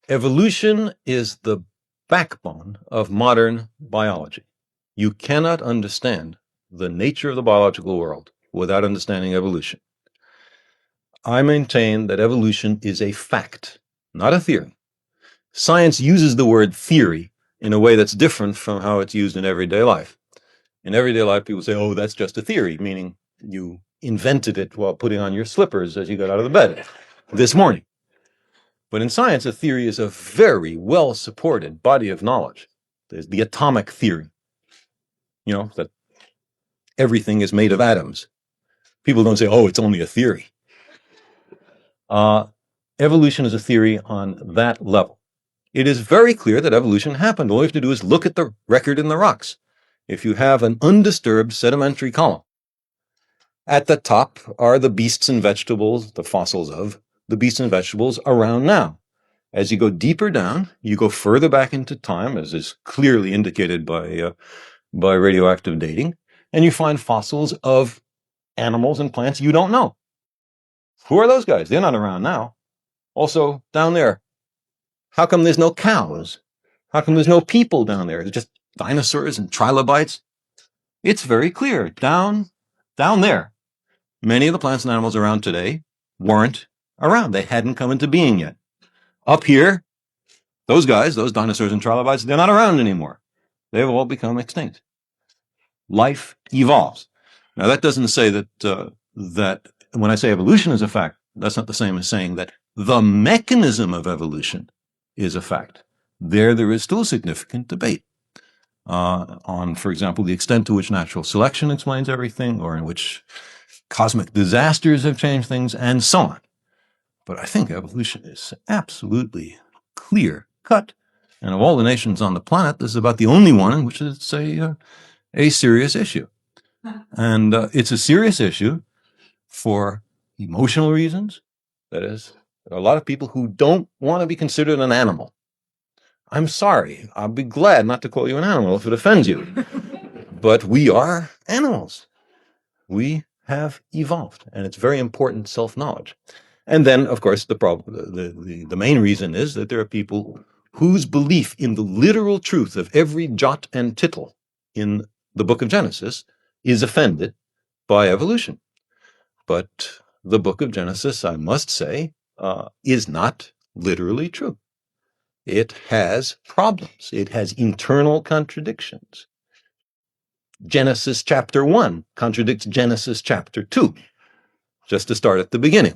Evolution is the backbone of modern biology. You cannot understand the nature of the biological world without understanding evolution. I maintain that evolution is a fact, not a theory. Science uses the word theory in a way that's different from how it's used in everyday life. In everyday life, people say, oh, that's just a theory, meaning you invented it while putting on your slippers as you got out of the bed this morning. But in science, a theory is a very well-supported body of knowledge. There's the atomic theory, that everything is made of atoms. People don't say, oh, it's only a theory. Evolution is a theory on that level. It is very clear that evolution happened. All you have to do is look at the record in the rocks. If you have an undisturbed sedimentary column, at the top are the beasts and vegetables, the fossils of the beasts and vegetables around now. As you go deeper down, you go further back into time, as is clearly indicated by radioactive dating, and you find fossils of animals and plants you don't know. Who are those guys? They're not around now. Also, down there, how come there's no cows? How come there's no people down there? They're just dinosaurs and trilobites? It's very clear. Down there, many of the plants and animals around today weren't around. They hadn't come into being yet. Up here, those guys, those dinosaurs and trilobites, they're not around anymore. They've all become extinct. Life evolves. Now, that doesn't say that when I say evolution is a fact, that's not the same as saying that the mechanism of evolution is a fact. There is still significant debate on, for example, the extent to which natural selection explains everything, or in which cosmic disasters have changed things, and so on. But I think evolution is absolutely clear-cut. And of all the nations on the planet, this is about the only one in which it's a serious issue. And it's a serious issue for emotional reasons. That is, there are a lot of people who don't want to be considered an animal. I'm sorry. I'll be glad not to call you an animal if it offends you. But we are animals. We have evolved, and it's very important self-knowledge. And then, of course, the main reason is that there are people whose belief in the literal truth of every jot and tittle in the book of Genesis is offended by evolution. But the book of Genesis, I must say, is not literally true. It has problems. It has internal contradictions. Genesis chapter 1 contradicts Genesis chapter 2, just to start at the beginning.